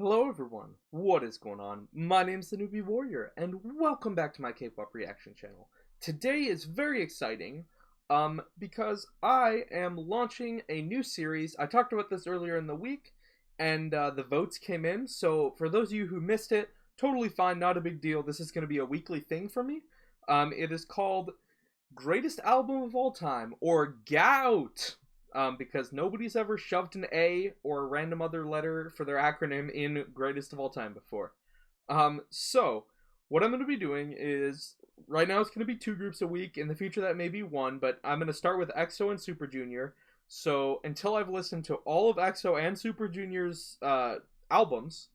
Hello everyone, what is going on? My name's the Newbie Warrior, and welcome back to my K-pop reaction channel. Today is very exciting, because I am launching a new series. I talked about this earlier in the week, and the votes came in, so for those of you who missed it, totally fine, not a big deal. This is going to be a weekly thing for me. It is called Greatest Album of All Time, or GAOAT. Because nobody's ever shoved an A or a random other letter for their acronym in Greatest of All Time before. So, what I'm going to be doing is, right now it's going to be 2 groups a week, in the future that may be 1, but I'm going to start with EXO and Super Junior, so until I've listened to all of EXO and Super Junior's albums,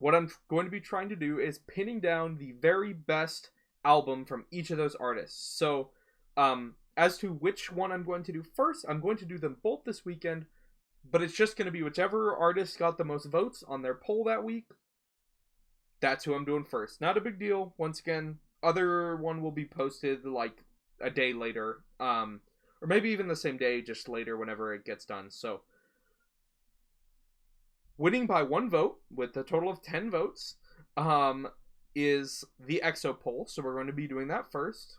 what I'm going to be trying to do is pinning down the very best album from each of those artists. So, as to which one I'm going to do first, I'm going to do them both this weekend, but it's just going to be whichever artist got the most votes on their poll that week. That's who I'm doing first. Not a big deal. Once again, other one will be posted like a day later, or maybe even the same day, just later whenever it gets done. So, winning by 1 vote with a total of 10 votes is the EXO poll. So we're going to be doing that first.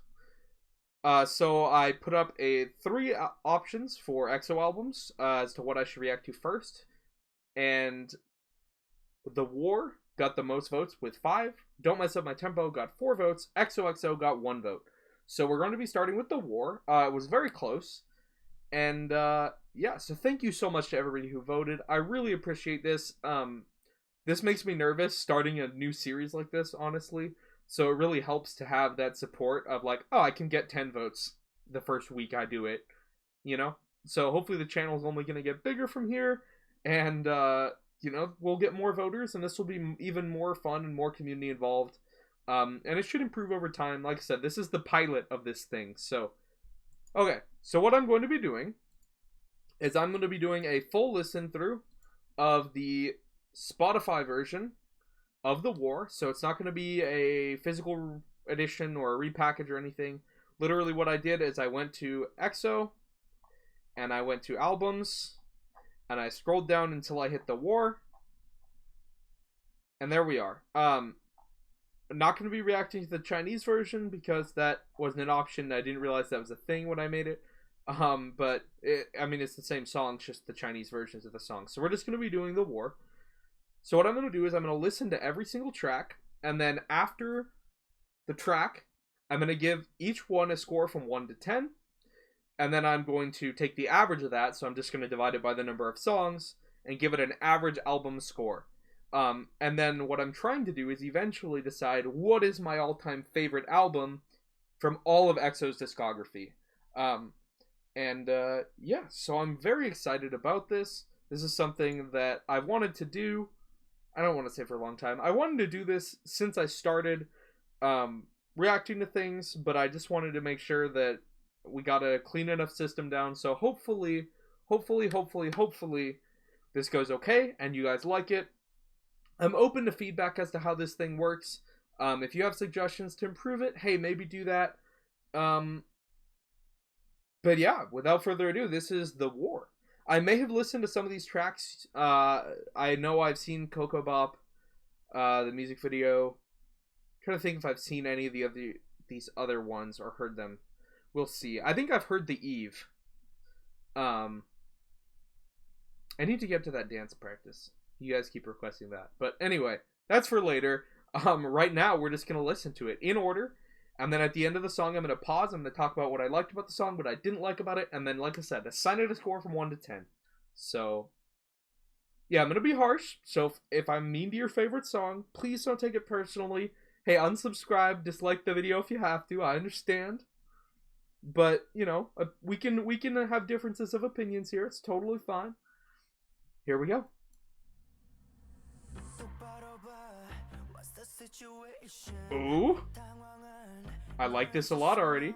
So I put up 3 options for EXO albums as to what I should react to first. And The War got the most votes with 5. Don't Mess Up My Tempo got 4 votes. EXO got 1 vote. So we're going to be starting with The War. It was very close. And yeah, so thank you so much to everybody who voted. I really appreciate this. This makes me nervous starting a new series like this, honestly. So it really helps to have that support of like, oh, I can get 10 votes the first week I do it, you know? So hopefully the channel is only going to get bigger from here, and, you know, we'll get more voters, and this will be even more fun and more community involved. And it should improve over time. Like I said, this is the pilot of this thing. So, okay. So what I'm going to be doing is I'm going to be doing a full listen through of the Spotify version of The War, so it's not going to be a physical edition or a repackage or anything. Literally what I did is I went to EXO, and I went to albums, and I scrolled down until I hit The War, and there we are. I'm not going to be reacting to the Chinese version because that wasn't an option. I didn't realize that was a thing when I made it. But I mean, it's the same song, it's just the Chinese versions of the song. So we're just going to be doing The War. So what I'm going to do is I'm going to listen to every single track, and then after the track, I'm going to give each one a score from 1 to 10, and then I'm going to take the average of that, so I'm just going to divide it by the number of songs, and give it an average album score. And then what I'm trying to do is eventually decide what is my all-time favorite album from all of EXO's discography. Yeah, so I'm very excited about this. This is something that I've wanted to do. I don't want to say for a long time. I wanted to do this since I started reacting to things, but I just wanted to make sure that we got a clean enough system down. So hopefully, this goes okay and you guys like it. I'm open to feedback as to how this thing works. If you have suggestions to improve it, hey, maybe do that. But yeah, without further ado, this is The War. I may have listened to some of these tracks. I know I've seen Ko Ko Bop, the music video. I'm trying to think if I've seen any of these other ones or heard them. We'll see. I think I've heard the Eve. I need to get to that dance practice. You guys keep requesting that. But anyway, that's for later. Right now, we're just going to listen to it in order. And then at the end of the song, I'm going to pause. I'm going to talk about what I liked about the song, what I didn't like about it. And then, like I said, assign it a score from 1 to 10. So, yeah, I'm going to be harsh. So if I'm mean to your favorite song, please don't take it personally. Hey, unsubscribe, dislike the video if you have to. I understand. But, you know, we can have differences of opinions here. It's totally fine. Here we go. Ooh. I like this a lot already.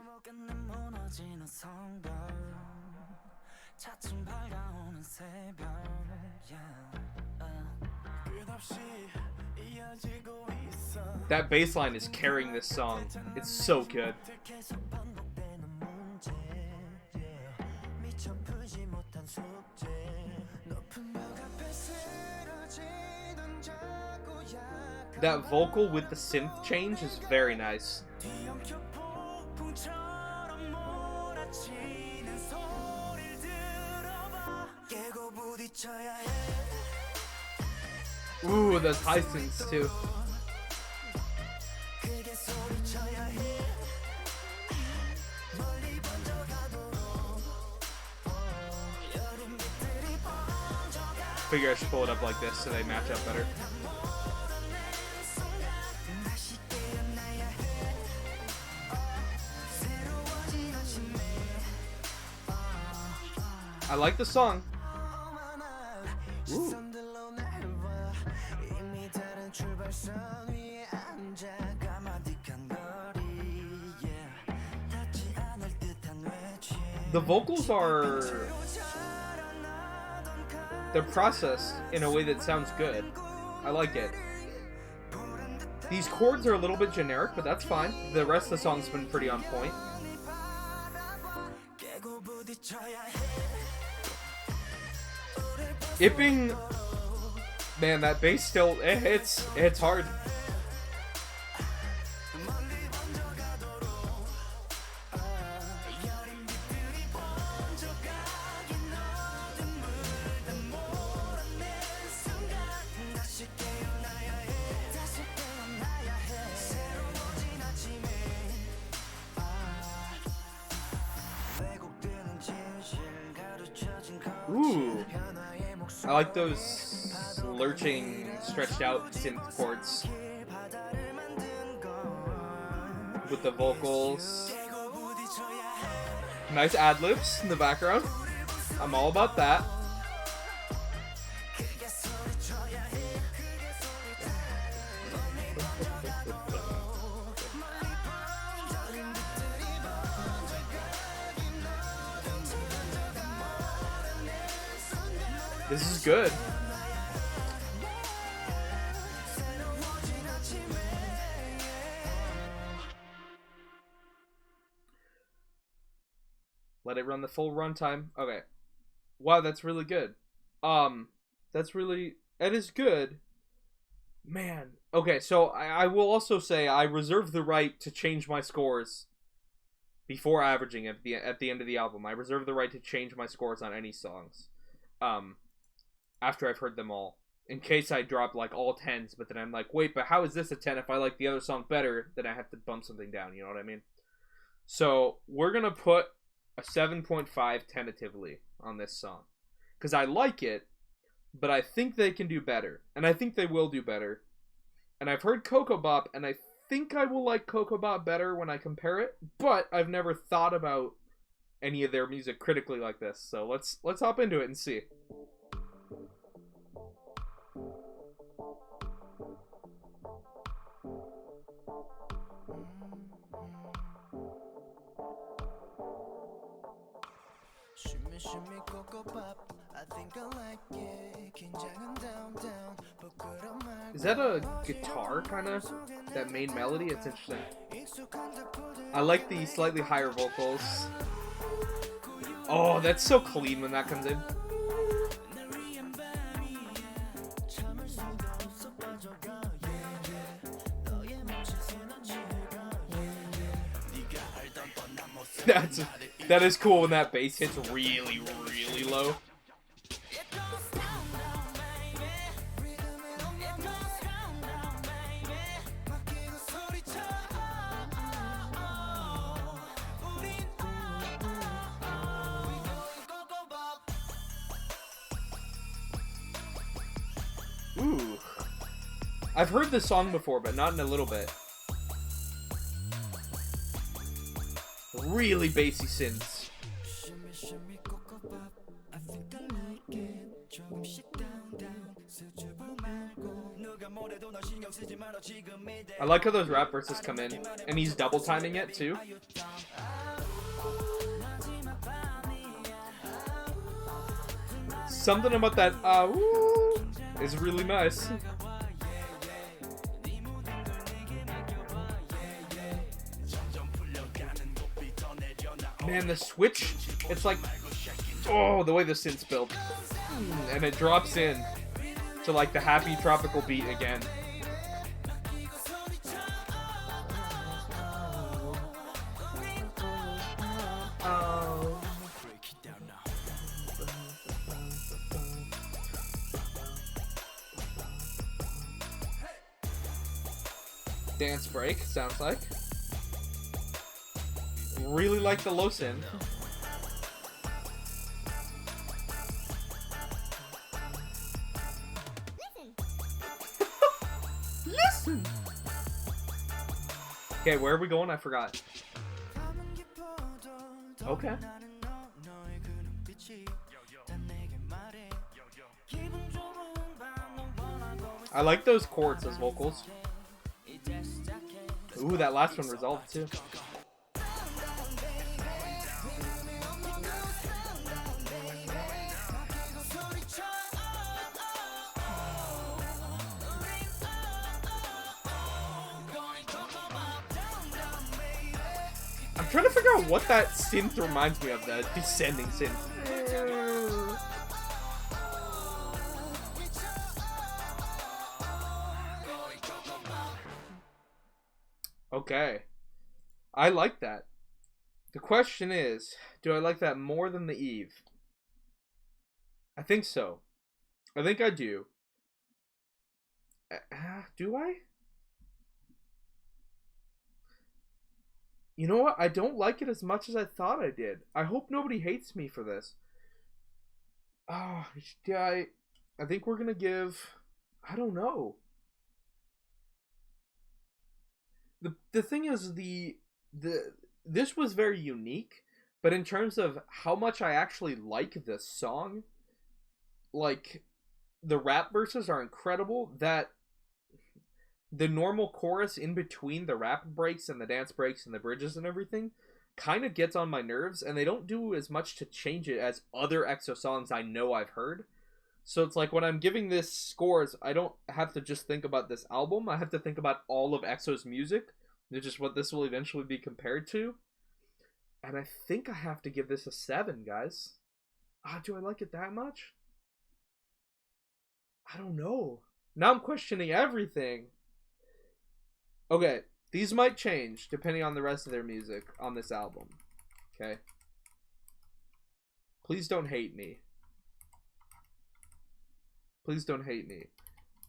That bass line is carrying this song. It's so good. That vocal with the synth change is very nice. Ooh, those high synths too. Figure I should pull it up like this so they match up better. I like the song. Ooh. The vocals are... they're processed in a way that sounds good. I like it. These chords are a little bit generic, but that's fine. The rest of the song's been pretty on point. Ipping... man, that bass still... it's hard. Ooh, I like those lurching, stretched out synth chords with the vocals. Nice ad-libs in the background. I'm all about that. This is good. Let it run the full runtime. Okay. Wow, that's really good. That is good. Man. Okay, so I will also say I reserve the right to change my scores before averaging at the end of the album. I reserve the right to change my scores on any songs. After I've heard them all. In case I drop like all 10s, but then I'm like, wait, but how is this a 10 if I like the other song better? Then I have to bump something down, you know what I mean? So we're gonna put a 7.5 tentatively on this song. Because I like it, but I think they can do better. And I think they will do better. And I've heard Ko Ko Bop, and I think I will like Ko Ko Bop better when I compare it, but I've never thought about any of their music critically like this. So let's hop into it and see. Shimmy Ko Ko Bop, I think I like it. 긴장은 down down. Is that a guitar kind of? That main melody? It's interesting. I like the slightly higher vocals. Oh, that's so clean when that comes in. That is cool when that bass hits really, really low. Ooh. I've heard this song before, but not in a little bit. Really bassy synths. I like how those rap verses come in, and he's double timing it too. Something about that woo is really nice. Man, the switch, it's like, oh, the way the synth's built. And it drops in to like the happy tropical beat again. dance break, sounds like. Really like the low synth. Listen! Okay, where are we going? I forgot. Okay. I like those chords, those vocals. Ooh, that last one resolved too. I'm trying to figure out what that synth reminds me of, the descending synth. Okay. I like that. The question is, do I like that more than the Eve? I think so. I think I do. Do I? You know what? I don't like it as much as I thought I did. I hope nobody hates me for this. Oh, I think we're gonna give... I don't know. The thing is, this was very unique, but in terms of how much I actually like this song, like, the rap verses are incredible. That the normal chorus in between the rap breaks and the dance breaks and the bridges and everything kind of gets on my nerves, and they don't do as much to change it as other EXO songs I know I've heard. So it's like when I'm giving this scores, I don't have to just think about this album. I have to think about all of EXO's music, which is what this will eventually be compared to. And I think I have to give this a 7, guys. Do I like it that much? I don't know. Now I'm questioning everything. Okay, these might change depending on the rest of their music on this album. Okay? Please don't hate me. Please don't hate me.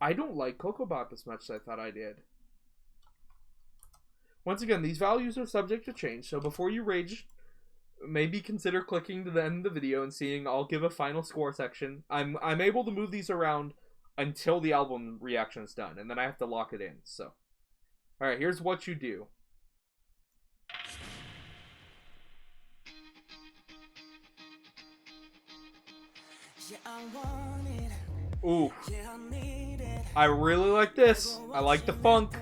I don't like Ko Ko Bop as much as I thought I did. Once again, these values are subject to change, so before you rage, maybe consider clicking to the end of the video and seeing I'll give a final score section. I'm able to move these around until the album reaction is done, and then I have to lock it in, so. Alright, here's what you do. Ooh. I really like this. I like the funk.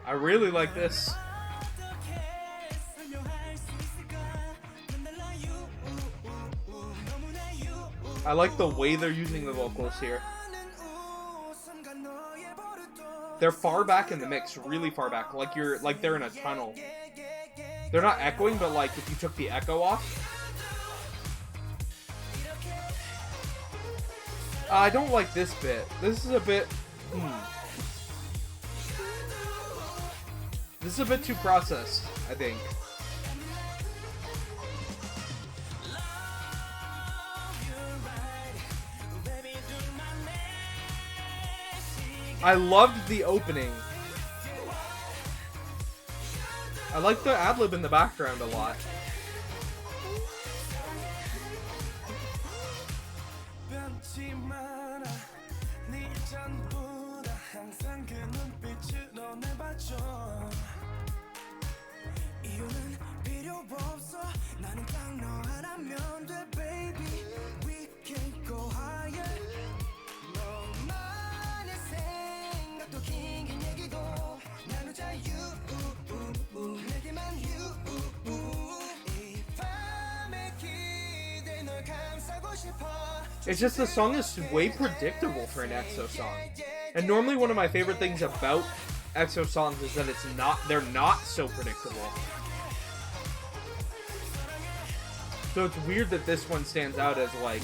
I really like this. I like the way they're using the vocals here. They're far back in the mix, really far back, like they're in a tunnel. They're not echoing, but like if you took the echo off. I don't like this bit. This is a bit... This is a bit too processed, I think. I loved the opening. I like the ad-lib in the background a lot. It's just the song is way predictable for an EXO song. And normally one of my favorite things about EXO songs is that they're not so predictable. So it's weird that this one stands out as like...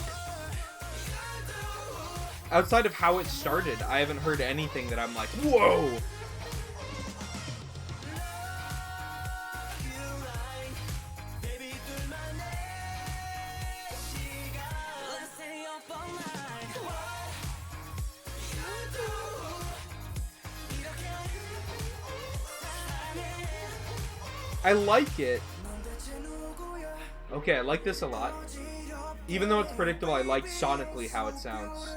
Outside of how it started, I haven't heard anything that I'm like, whoa! I like it. Okay, I like this a lot. Even though it's predictable, I like sonically how it sounds.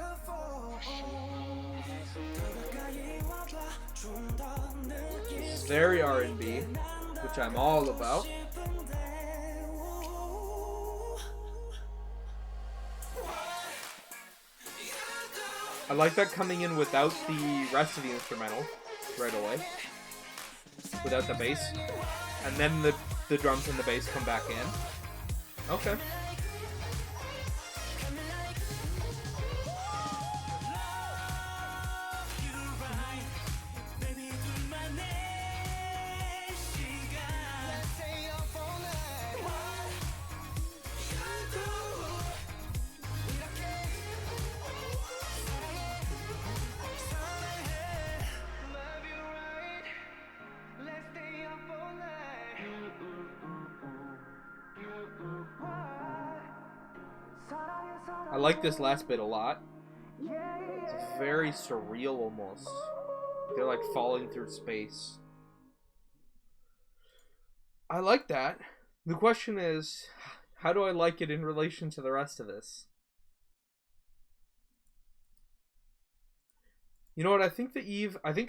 It's very R&B, which I'm all about. I like that coming in without the rest of the instrumental right away. Without the bass. And then the drums and the bass come back in. Okay. I like this last bit a lot. It's very surreal almost. They're like falling through space. I like that. The question is, how do I like it in relation to the rest of this? You know what, I think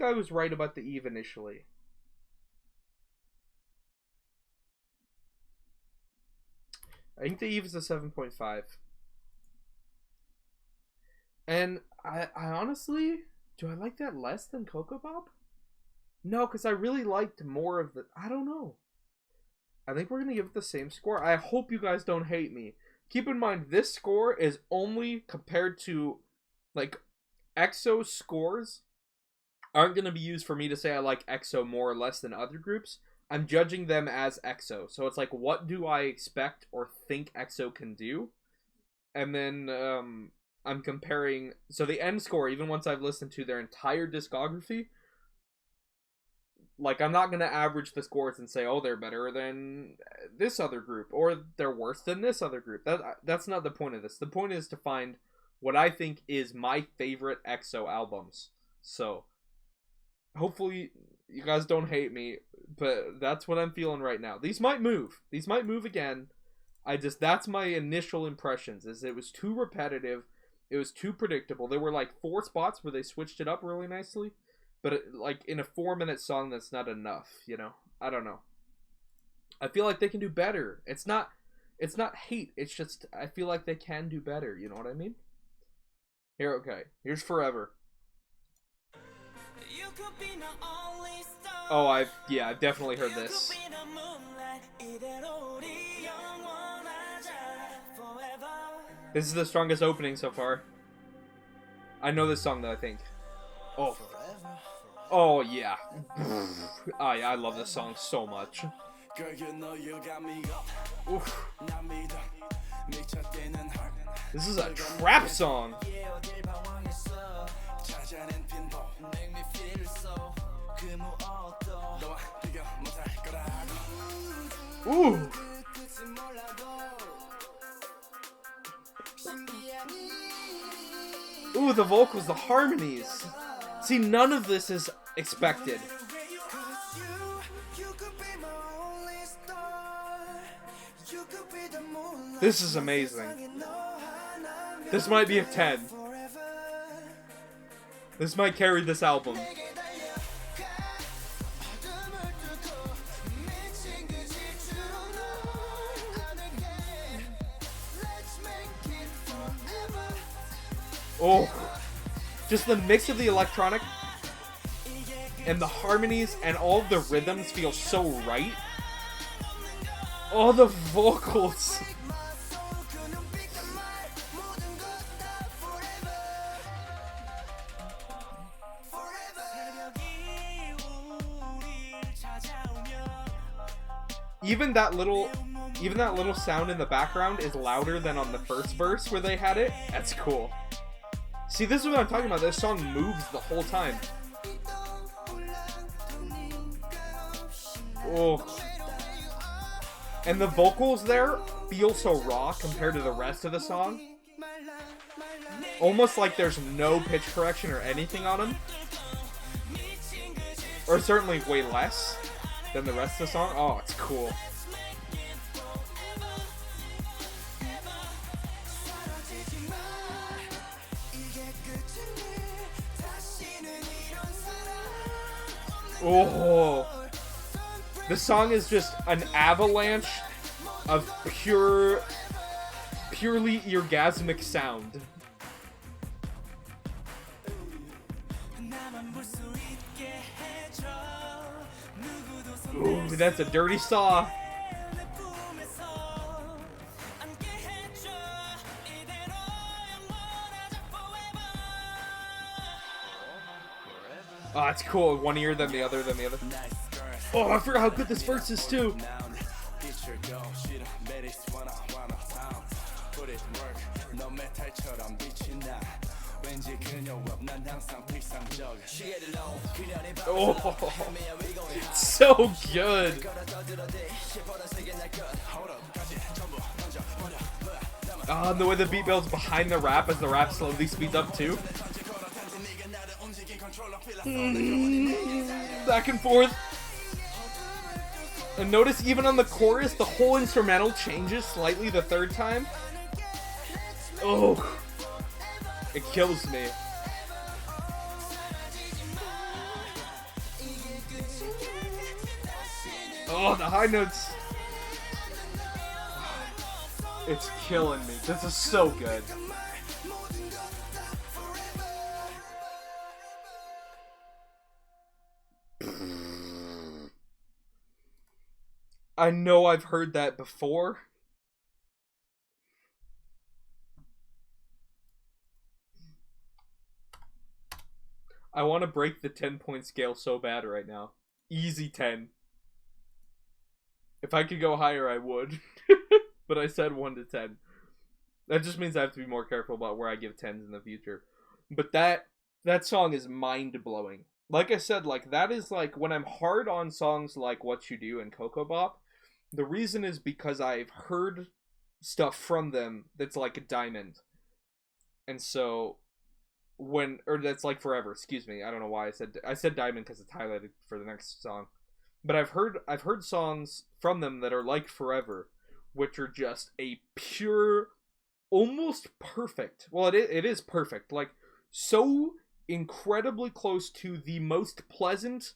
I was right about the Eve initially. I think the Eve is a 7.5. And I honestly, do I like that less than Ko Ko Bop? No, because I really liked more of the... I don't know. I think we're going to give it the same score. I hope you guys don't hate me. Keep in mind, this score is only compared to, like, EXO scores aren't going to be used for me to say I like EXO more or less than other groups. I'm judging them as EXO. So it's like, what do I expect or think EXO can do? And then I'm comparing... So the end score, even once I've listened to their entire discography, like, I'm not going to average the scores and say, oh, they're better than this other group, or they're worse than this other group. That's not the point of this. The point is to find what I think is my favorite EXO albums. So, hopefully you guys don't hate me, but that's what I'm feeling right now. These might move. These might move again. That's my initial impressions, is it was too repetitive. It was too predictable. There were like 4 spots where they switched it up really nicely. But, like, in a 4-minute song, that's not enough, you know? I don't know. I feel like they can do better. It's not hate. It's just, I feel like they can do better. You know what I mean? Here, okay. Here's Forever. Oh, I've definitely heard this. This is the strongest opening so far. I know this song, though, I think. Oh. Oh, yeah. Oh, yeah, I love this song so much. Oof. This is a trap song. Ooh. Ooh, the vocals, the harmonies. See, none of this is expected. This is amazing. This might be a 10. This might carry this album. Oh, just the mix of the electronic and the harmonies and all the rhythms feel so right. Oh, the vocals. Even that little sound in the background is louder than on the first verse where they had it. That's cool. See, this is what I'm talking about. This song moves the whole time. Oh. And the vocals there feel so raw compared to the rest of the song. Almost like there's no pitch correction or anything on them. Or certainly way less. than the rest of the song. Oh, it's cool. Oh, the song is just an avalanche of purely orgasmic sound. Ooh, that's a dirty saw. Oh, it's cool. One ear, then the other, then the other. Oh, I forgot how good this verse is, too. Oh, so good. Oh, and the way the beat builds behind the rap as the rap slowly speeds up, too. Back and forth. And notice even on the chorus, the whole instrumental changes slightly the third time. Oh, it kills me. Oh, the high notes. It's killing me. This is so good. I know I've heard that before. I want to break the 10-point scale so bad right now. Easy 10. If I could go higher, I would. But I said 1 to 10. That just means I have to be more careful about where I give 10s in the future. But that song is mind-blowing. Like I said, like, that is like, when I'm hard on songs like What You Do and Ko Ko Bop, the reason is because I've heard stuff from them that's like a diamond. And so, that's like forever, excuse me. I don't know why I said diamond because it's highlighted for the next song. But I've heard songs from them that are like forever, which are just a pure, almost perfect. Well, it is perfect. Like, so incredibly close to the most pleasant,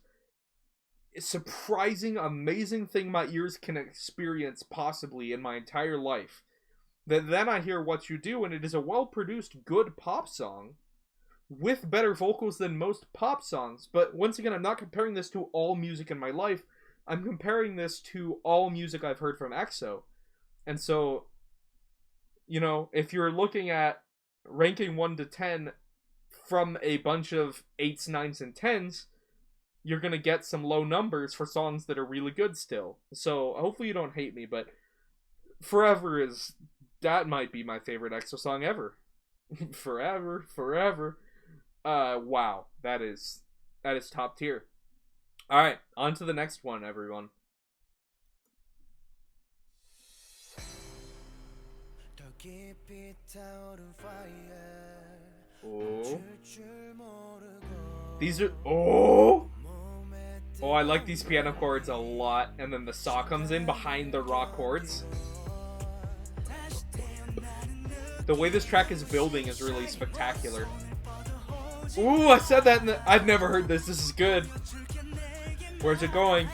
surprising, amazing thing my ears can experience possibly in my entire life. Then I hear What You Do, and it is a well-produced, good pop song with better vocals than most pop songs. But once again, I'm not comparing this to all music in my life. I'm comparing this to all music I've heard from EXO. And so, you know, if you're looking at ranking 1 to 10 from a bunch of 8s, 9s, and 10s, you're going to get some low numbers for songs that are really good still. So hopefully you don't hate me, but Forever that might be my favorite EXO song ever. Forever. Wow, that is top tier. All right, on to the next one, everyone. Oh. These are... Oh, I like these piano chords a lot. And then the saw comes in behind the raw chords. The way this track is building is really spectacular. Ooh, I said that I've never heard this. This is good. Where's it going?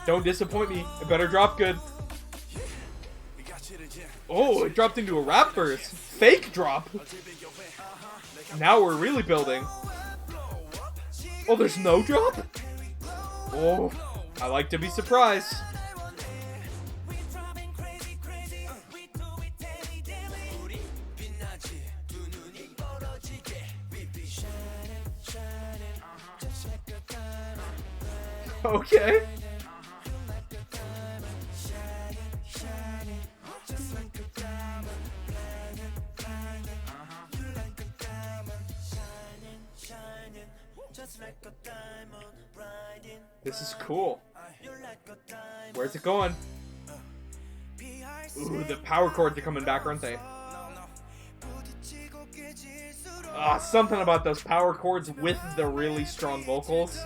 Don't disappoint me. It better drop good. Oh, it dropped into a rap verse. Fake drop. Now we're really building. Oh, there's no drop? Oh, I like to be surprised. Okay. This is cool. Where's it going? Ooh, the power chords are coming back, aren't they? Ah, something about those power chords with the really strong vocals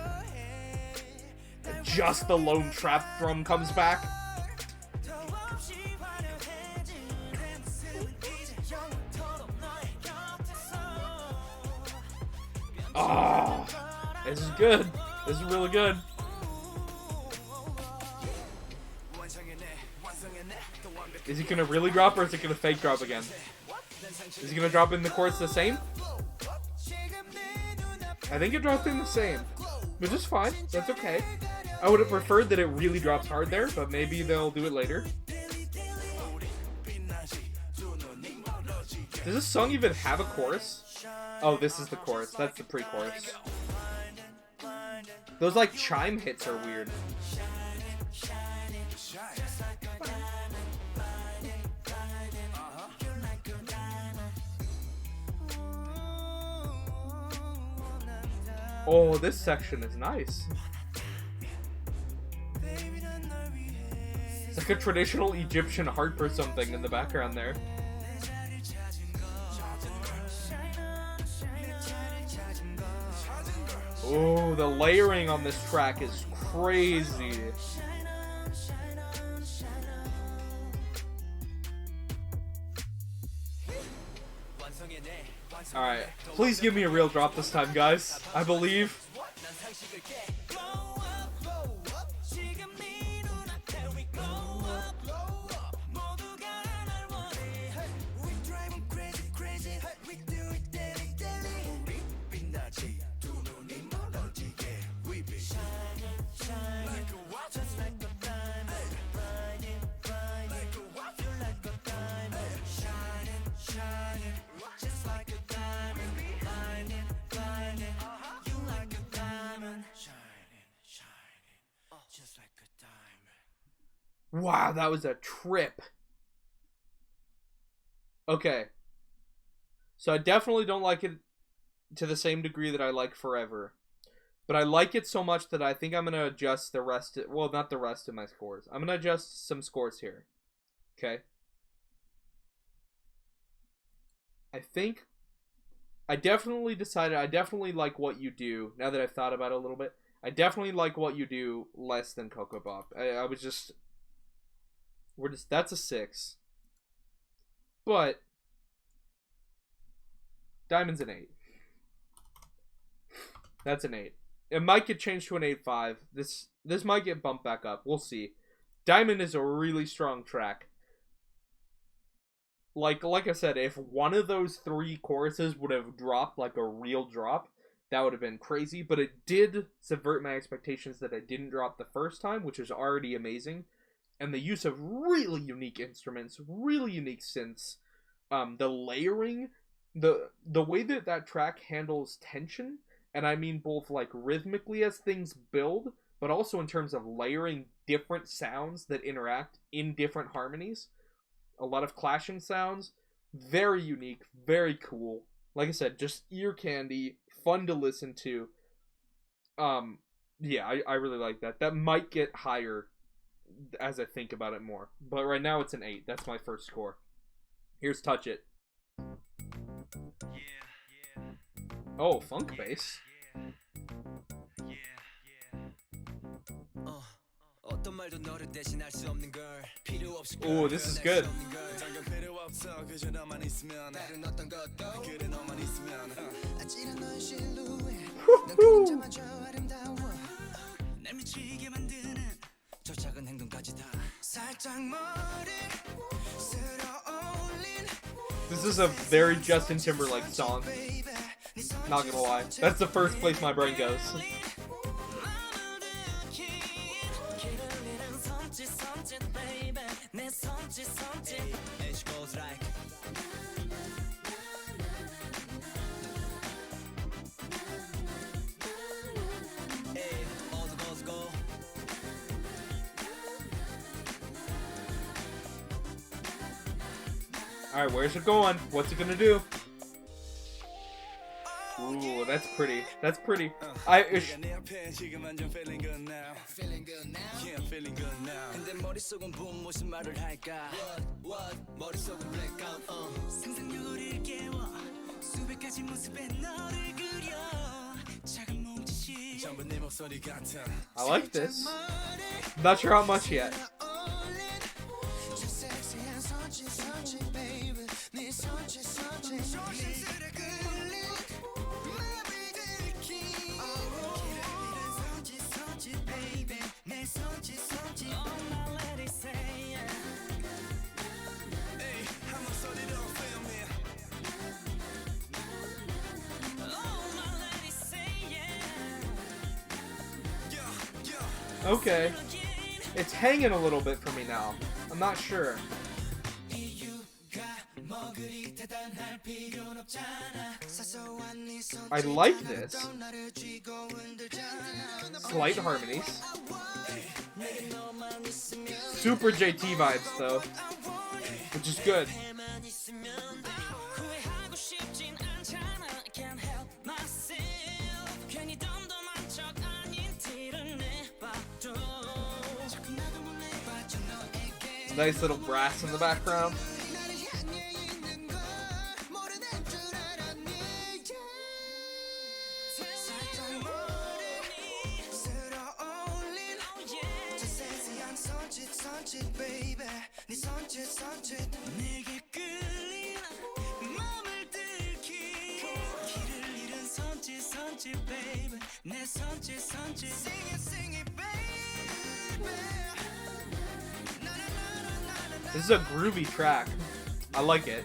just the lone trap drum comes back. Oh, this is good. This is really good. Is he gonna really drop, or is it gonna fake drop again? Is he gonna drop in the chorus the same? I think it dropped in the same, which is fine. That's okay. I would have preferred that it really drops hard there, but maybe they'll do it later. Does this song even have a chorus? Oh, this is the chorus. That's the pre-chorus. Those, like, chime hits are weird. Oh, this section is nice. It's like a traditional Egyptian harp or something in the background there. Oh, the layering on this track is crazy. Alright, please give me a real drop this time, guys. I believe. Wow, that was a trip. Okay. So I definitely don't like it to the same degree that I like Forever. But I like it so much that I think I'm going to adjust the rest. Well, not the rest of my scores. I'm going to adjust some scores here. Okay. I think I definitely decided I definitely like What You Do. Now that I've thought about it a little bit. I definitely like What You Do less than Ko Ko Bop. I was just... that's a 6. But Diamond's an 8. That's an 8. It might get changed to an 8.5. This might get bumped back up. We'll see. Diamond is a really strong track. Like I said, if one of those 3 choruses would have dropped like a real drop, that would have been crazy. But it did subvert my expectations that it didn't drop the first time, which is already amazing. And the use of really unique instruments, really unique synths, the layering, the way that track handles tension, and I mean both like rhythmically as things build, but also in terms of layering different sounds that interact in different harmonies. A lot of clashing sounds, very unique, very cool. Like I said, just ear candy, fun to listen to. Yeah, I really like that. That might get higher as I think about it more. But right now it's an 8. That's my first score. Here's Touch It. Oh, funk bass. Oh, this is good. This is a very Justin Timberlake song. Not gonna lie. That's the first place my brain goes. Alright, where's it going? What's it gonna do? Ooh, that's pretty. That's pretty. I like this. Not sure how much yet. Okay. It's hanging a little bit for me now. I'm not sure. I like this. Slight harmonies. Super JT vibes though, which is good. Nice little brass in the background. This is a groovy track. I like it.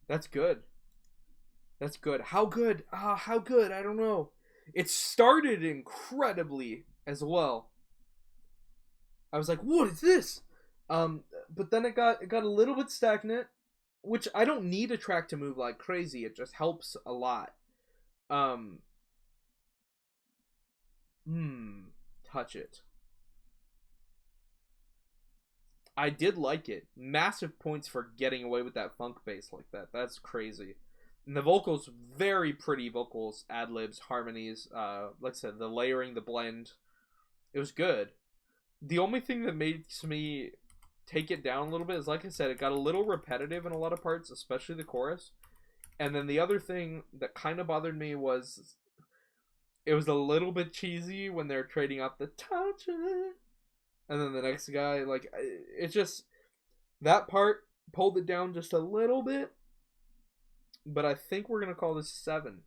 That's good. That's good. How good? How good? I don't know. It started incredibly as well. I was like, "What is this?" But then it got a little bit stagnant, which I don't need a track to move like crazy. It just helps a lot. Touch it. I did like it. Massive points for getting away with that funk bass like that. That's crazy. And the vocals, very pretty vocals, ad-libs, harmonies, like I said, the layering, the blend. It was good. The only thing that makes me take it down a little bit is, like I said, it got a little repetitive in a lot of parts, especially the chorus. And then the other thing that kind of bothered me was it was a little bit cheesy when they're trading out the touch it. And then the next guy, like, it just, that part pulled it down just a little bit. But I think we're going to call this 7.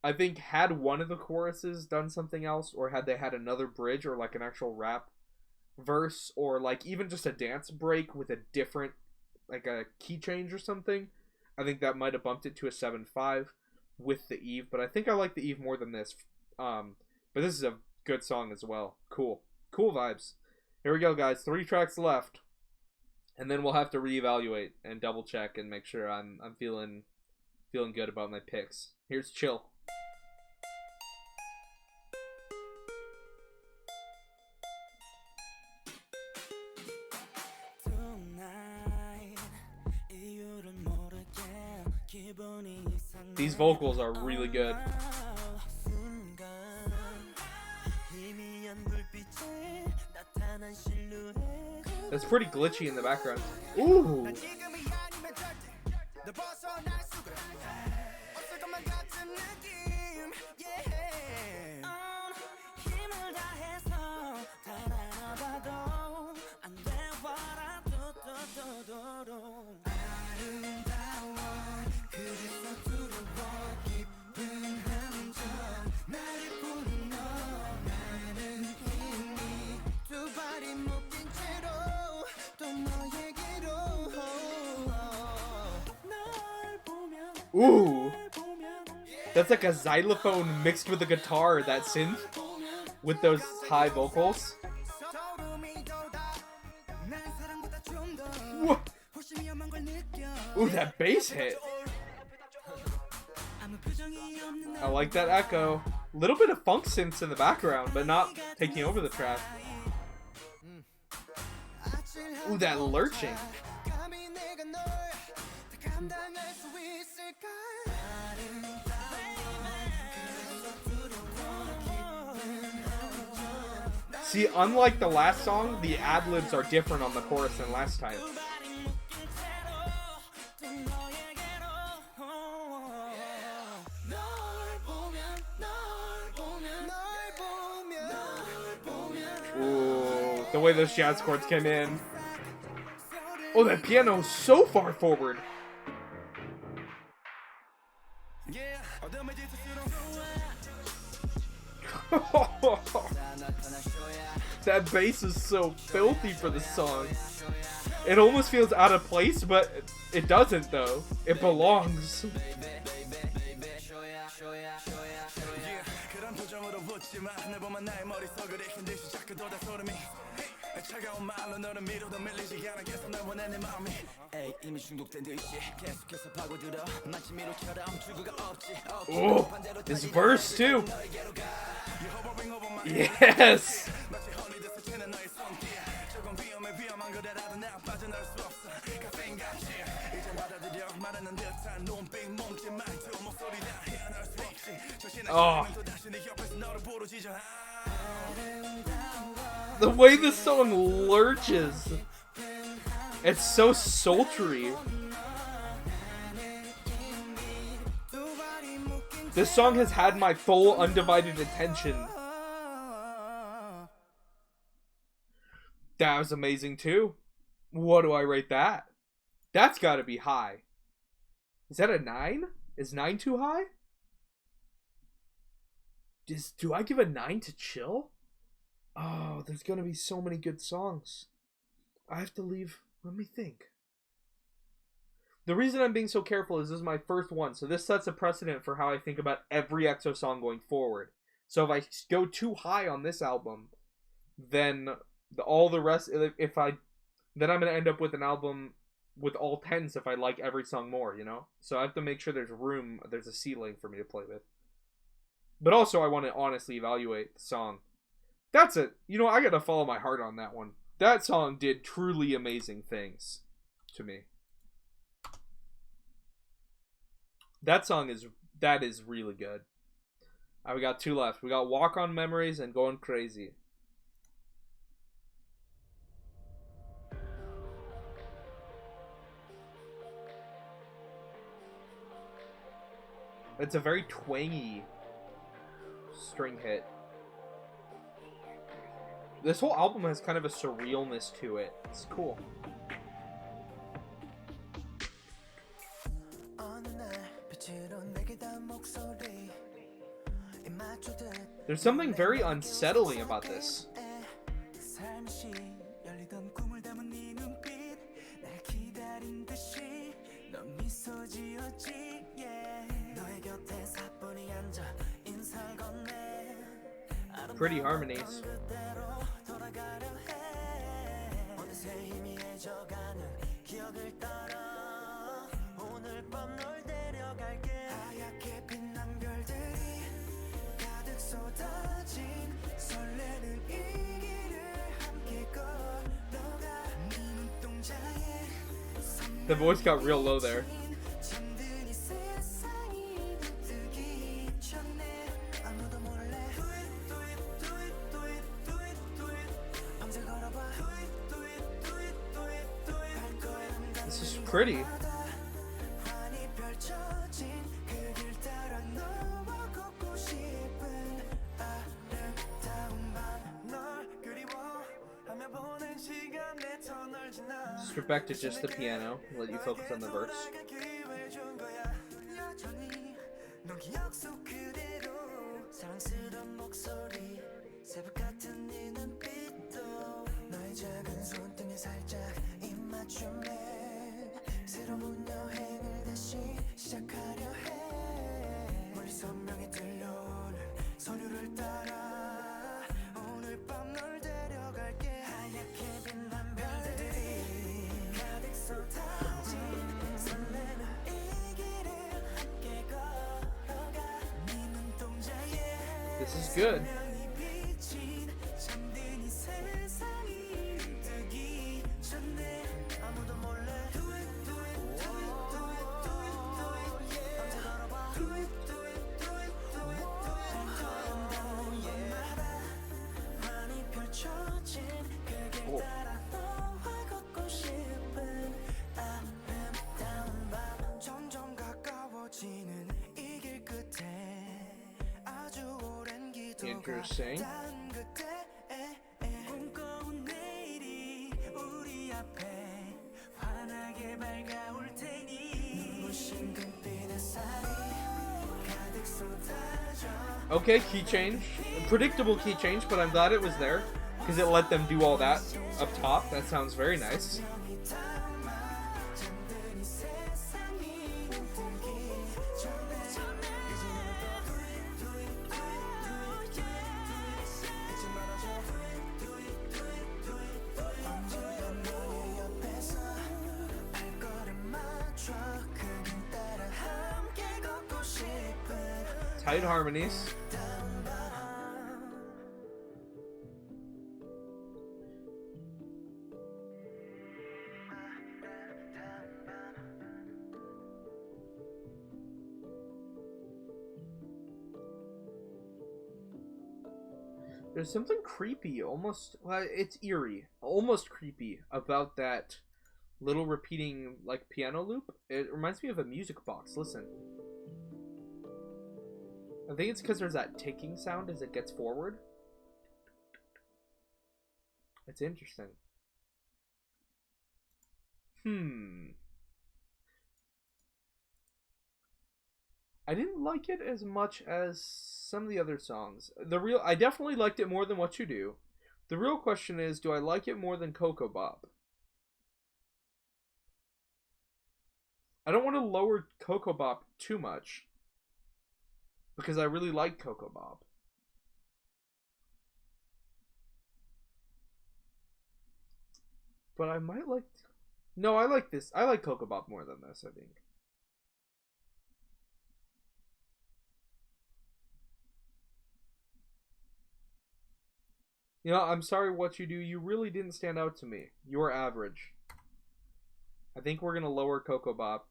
I think had one of the choruses done something else, or had they had another bridge, or like an actual rap verse, or like even just a dance break with a different, like a key change or something, I think that might have bumped it to a 7.5 with the Eve. But I think I like the Eve more than this. But this is a good song as well. Cool vibes. Here we go, guys. 3 tracks left, and then we'll have to reevaluate and double check and make sure I'm feeling good about my picks. Here's Chill. These vocals are really good. That's pretty glitchy in the background. Ooh. Ooh. That's like a xylophone mixed with a guitar, that synth, with those high vocals. Whoa. Ooh, that bass hit. I like that echo. Little bit of funk synths in the background, but not taking over the track. Ooh, that lurching. See, unlike the last song, the ad-libs are different on the chorus than last time. Ooh, the way those jazz chords came in. Oh, that piano is so far forward. That bass is so filthy for the song. It almost feels out of place, but it doesn't though. It belongs. Oh, this verse too. Yes. Oh. The way this song lurches. It's so sultry. This song has had my full undivided attention. That was amazing too. What do I rate that? That's gotta be high. Is that a 9? Is 9 too high? Do I give a 9 to Chill? Oh, there's gonna be so many good songs. I have to leave. Let me think. The reason I'm being so careful is this is my first one, so this sets a precedent for how I think about every EXO song going forward. So if I go too high on this album, then all the rest, then I'm gonna end up with an album with all 10s if I like every song more, you know? So I have to make sure there's a ceiling for me to play with. But also I want to honestly evaluate the song. That's it. You know, I gotta follow my heart on that one. That song did truly amazing things to me. That is really good. We got 2 left. We got Walk on Memories and Going Crazy. It's a very twangy string hit. This whole album has kind of a surrealness to it. It's cool. There's something very unsettling about this. Pretty harmonies. The voice got real low there. This is pretty. Strip back to just the piano. Let you focus on the verse. This is good. Oh. Interesting. Okay, key change. Predictable key change, but I'm glad it was there because it let them do all that up top. That sounds very nice. Tight harmonies. There's something creepy, almost, well, it's eerie, almost creepy about that little repeating, like, piano loop. It reminds me of a music box. Listen. I think it's because there's that ticking sound as it gets forward. It's interesting. I didn't like it as much as some of the other songs. I definitely liked it more than What You Do. The real question is, do I like it more than Ko Ko Bop? I don't want to lower Ko Ko Bop too much, because I really like Ko Ko Bop. But I might like... No, I like this. I like Ko Ko Bop more than this, I think. You know, I'm sorry What You Do. You really didn't stand out to me. You're average. I think we're going to lower Ko Ko Bop.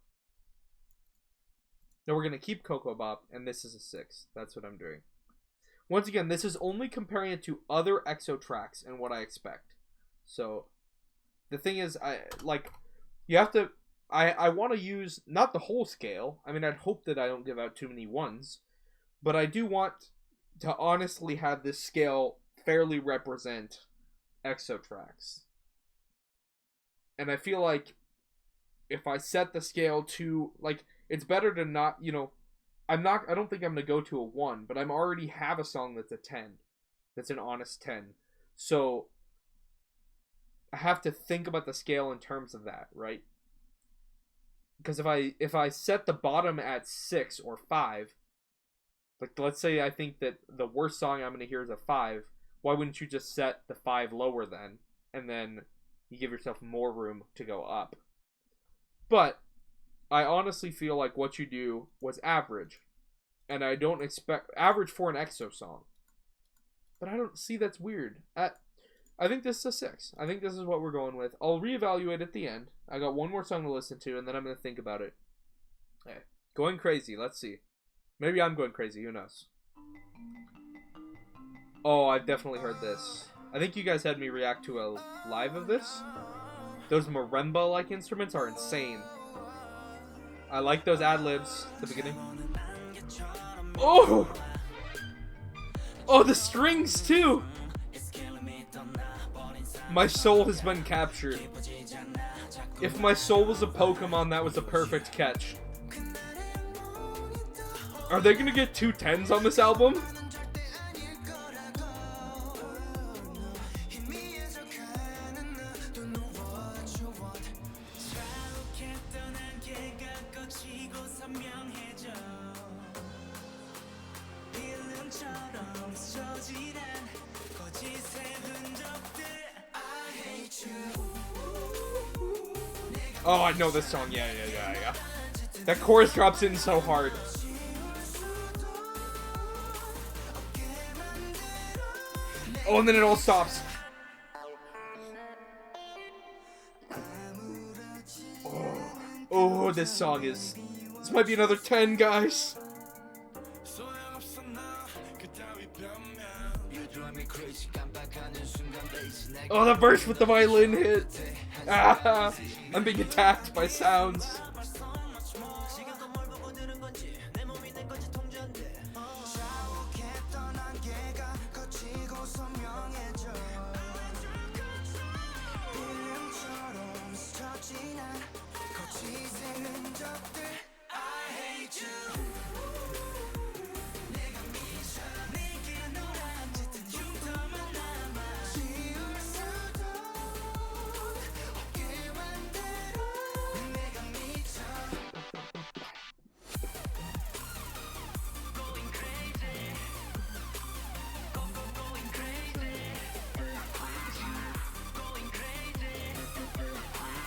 No, we're going to keep Ko Ko Bop, and this is a 6. That's what I'm doing. Once again, this is only comparing it to other EXO tracks and what I expect. So, the thing is, you have to... I want to use, not the whole scale. I mean, I'd hope that I don't give out too many ones. But I do want to honestly have this scale fairly represent EXO tracks. And I feel like if I set the scale to, like, it's better to not, you know, I don't think I'm going to go to a 1, but I already have a song that's a 10. That's an honest 10. So I have to think about the scale in terms of that, right? Because if I set the bottom at 6 or 5, like, let's say I think that the worst song I'm going to hear is a 5, why wouldn't you just set the 5 lower then? And then you give yourself more room to go up. But I honestly feel like What You Do was average. And I don't expect... Average for an EXO song. But I don't see that's weird. I think this is a 6. I think this is what we're going with. I'll reevaluate at the end. I got one more song to listen to, and then I'm going to think about it. Okay. Going crazy. Let's see. Maybe I'm going crazy. Who knows? Oh, I've definitely heard this. I think you guys had me react to a live of this. Those marimba-like instruments are insane. I like those ad-libs at the beginning. Oh! Oh, the strings, too! My soul has been captured. If my soul was a Pokemon, that was a perfect catch. Are they gonna get 2 10s on this album? Oh, I know this song. Yeah. That chorus drops in so hard. Oh, and then it all stops. Oh, this song is... This might be another 10, guys. Oh, the verse with the violin hit. Ah, I'm being attacked by sounds.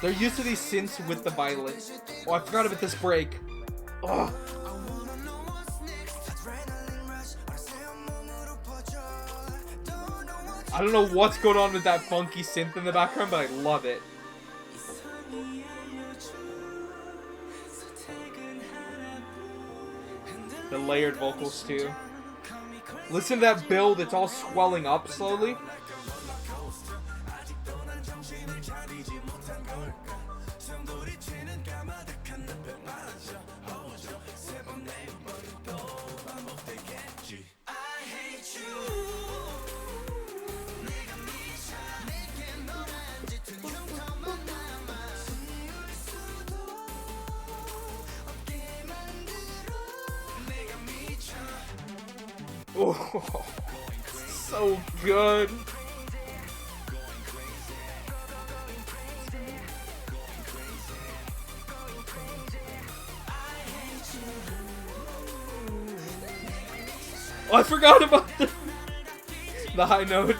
They're used to these synths with the violin. Oh, I forgot about this break. Oh. I don't know what's going on with that funky synth in the background, but I love it. The layered vocals too. Listen to that build, it's all swelling up slowly. Oh, so good. Oh, I forgot about the high note.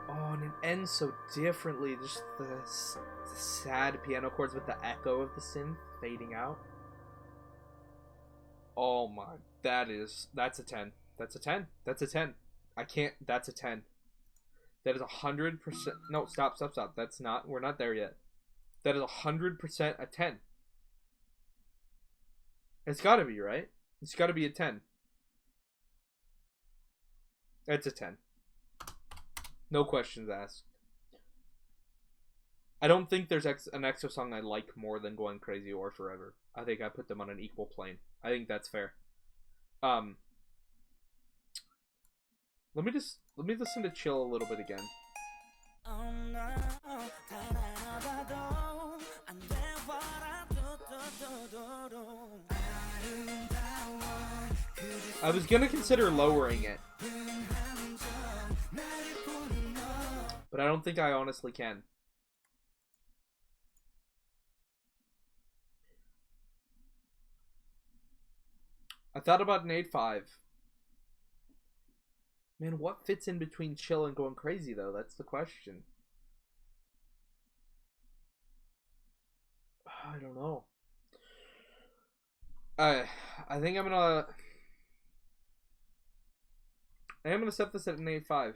Oh, and it ends so differently. Just the sad piano chords with the echo of the synth fading out. Oh my, that's a 10. That's a 10. That's a 10. I can't, that's a 10. That is 100%. No, stop. That's not, we're not there yet. That is 100% a 10. It's gotta be, right? It's gotta be a 10. It's a 10. No questions asked. I don't think there's an EXO song I like more than Going Crazy or Forever. I think I put them on an equal plane. I think that's fair. Let me listen to Chill a little bit again. I was gonna consider lowering it, but I don't think I honestly can. I thought about an 8.5. Man, what fits in between Chill and Going Crazy, though? That's the question. I don't know. I think I'm gonna set this at an 8.5.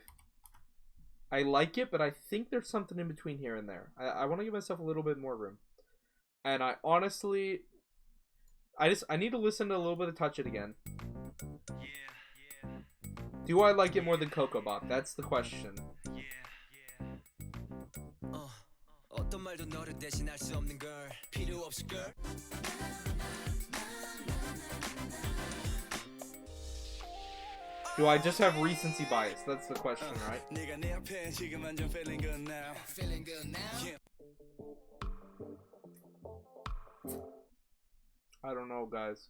I like it, but I think there's something in between here and there. I want to give myself a little bit more room. And I honestly... I need to listen to a little bit of Touch It again. Do I like it more than Ko Ko Bop? That's the question. Do I just have recency bias? That's the question, right? I don't know, guys.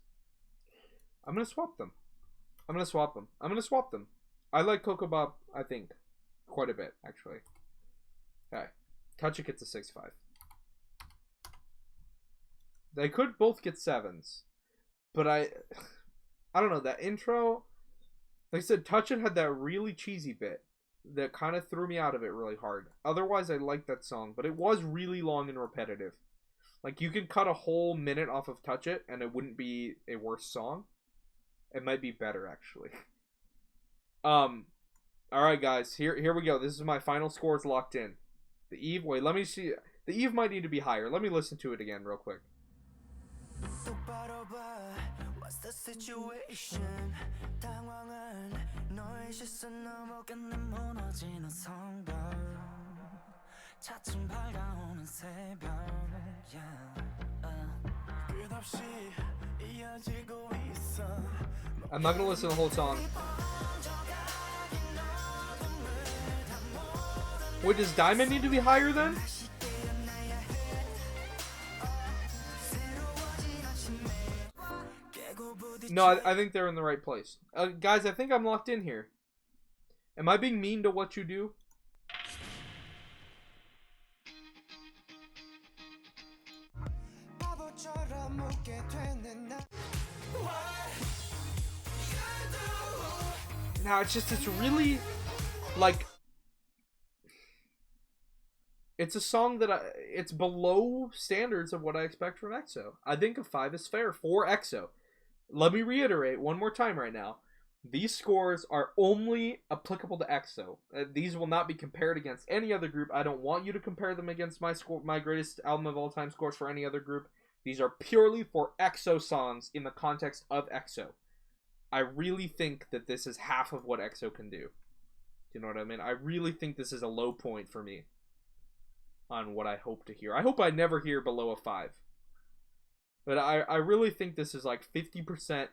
I'm gonna swap them. I like Ko Ko Bop, I think, quite a bit, actually. Okay. Touch It gets a 6.5. They could both get 7s. But I don't know, that intro... Like I said, Touch It had that really cheesy bit. that kind of threw me out of it really hard. Otherwise, I liked that song, but it was really long and repetitive. Like, you could cut a whole minute off of Touch It, and it wouldn't be a worse song. It might be better, actually. Alright, guys. Here we go. This is my final scores locked in. The Eve... Wait, let me see... The Eve might need to be higher. Let me listen to it again real quick. What's the situation? 당황한 너의 시선 넘어간 내 무너지는 성벽 차츰 밝아오는 새벽 끝없이 이어지고 있어 I'm not gonna listen to the whole song. Wait, does Diamond need to be higher then? No, I think they're in the right place. Guys, I think I'm locked in here. Am I being mean to what you do? Now, it's really, like, it's a song that it's below standards of what I expect from EXO. I think a 5 is fair for EXO. Let me reiterate one more time right now. These scores are only applicable to EXO. These will not be compared against any other group. I don't want you to compare them against my greatest album of all time scores for any other group. These are purely for EXO songs in the context of EXO. I really think that this is half of what EXO can do. Do you know what I mean? I really think this is a low point for me on what I hope to hear. I hope I never hear below a 5. But I really think this is like 50%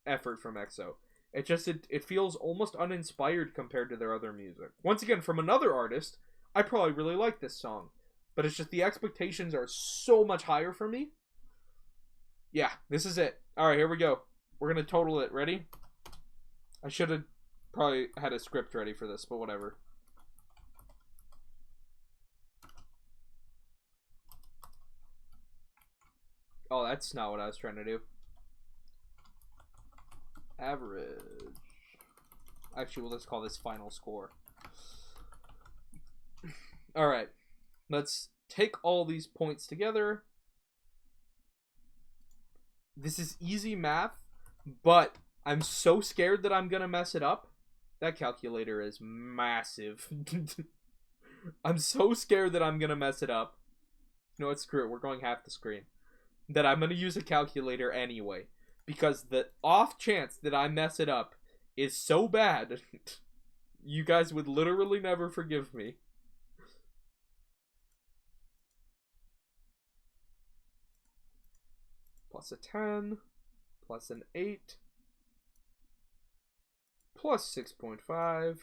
effort from EXO. It feels almost uninspired compared to their other music. Once again, from another artist, I probably really like this song. But it's just the expectations are so much higher for me. Yeah, this is it. Alright, here we go. We're going to total it. Ready? I should have probably had a script ready for this, but whatever. Oh, that's not what I was trying to do. Average. Actually, well, let's call this final score. Alright. Let's take all these points together. This is easy math, but I'm so scared that I'm going to mess it up. That calculator is massive. I'm so scared that I'm going to mess it up. You know what? Screw it. We're going half the screen. That I'm going to use a calculator anyway. Because the off chance that I mess it up is so bad, you guys would literally never forgive me. Plus a 10, plus an 8, plus 6.5,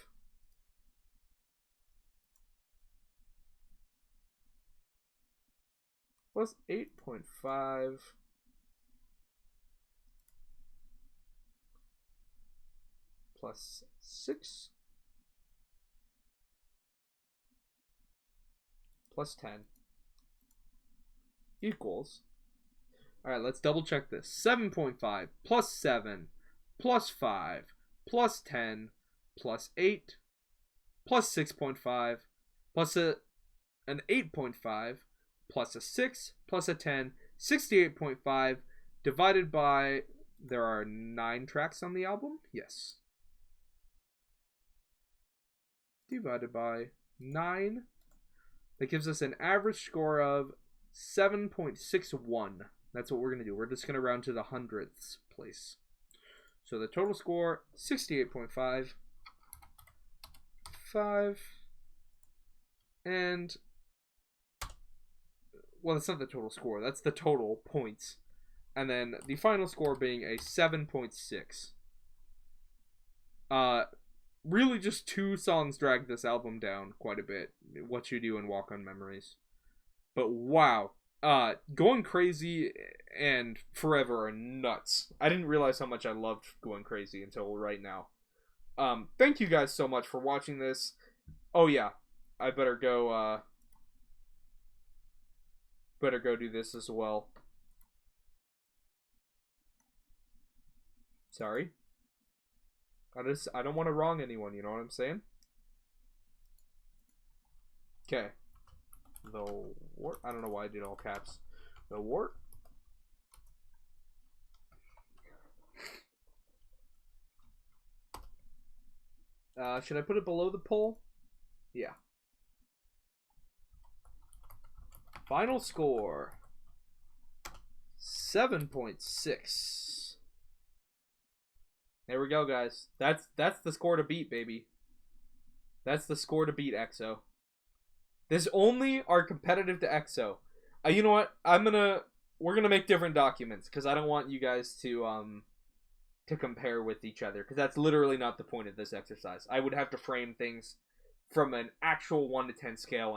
plus 8.5, plus 6, plus 10, equals... Alright, let's double check this. 7.5 plus 7 plus 5 plus 10 plus 8 plus 6.5 plus an 8.5 plus a 6 plus a 10, 68.5 divided by... There are 9 tracks on the album? Yes. Divided by 9. That gives us an average score of 7.61. That's what we're going to do. We're just going to round to the hundredths place. So the total score, 68.5. 5. And... Well, that's not the total score. That's the total points. And then the final score being a 7.6. Really just 2 songs drag this album down quite a bit. What You Do and Walk on Memories. But wow. Going Crazy and Forever are nuts. I didn't realize how much I loved Going Crazy until right now. Thank you guys so much for watching this. Oh yeah, I better go do this as well. Sorry. I don't want to wrong anyone, you know what I'm saying? Okay. The Wart. I don't know why I did all caps. The Wart. Should I put it below the poll? Yeah. Final score 7.6. There we go, guys. That's the score to beat, baby. That's the score to beat, EXO. This only are competitive to EXO. You know what? We're gonna make different documents because I don't want you guys to compare with each other, because that's literally not the point of this exercise. I would have to frame things from an actual 1 to 10 scale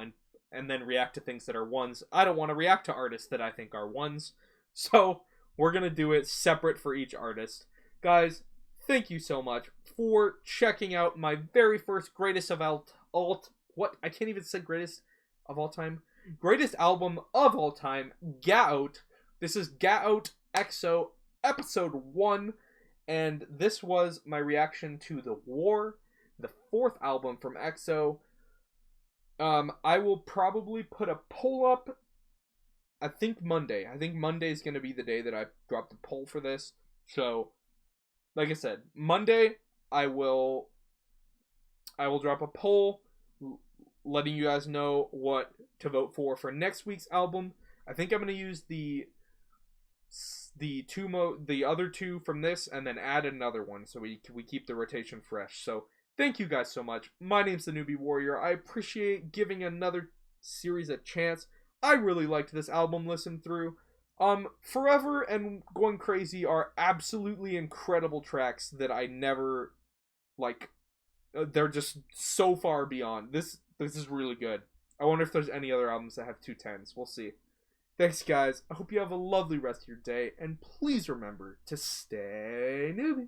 and then react to things that are ones. I don't want to react to artists that I think are ones. So we're going to do it separate for each artist. Guys, thank you so much for checking out my very first greatest of what? I can't even say greatest of all time. Greatest album of all time, GAOAT. This is GAOAT EXO episode 1. And this was my reaction to The War, the 4th album from EXO. I will probably put a poll up, I think Monday. I think Monday is going to be the day that I drop the poll for this. So, like I said, Monday I will drop a poll letting you guys know what to vote for next week's album. I think I'm going to use the other two from this and then add another one so we keep the rotation fresh. So thank you guys so much. My name's the Newbie Warrior. I appreciate giving another series a chance. I really liked this album listen through. Forever and Going Crazy are absolutely incredible tracks that I never they're just so far beyond. This is really good. I wonder if there's any other albums that have 210s. We'll see. Thanks, guys. I hope you have a lovely rest of your day, and please remember to stay newbie.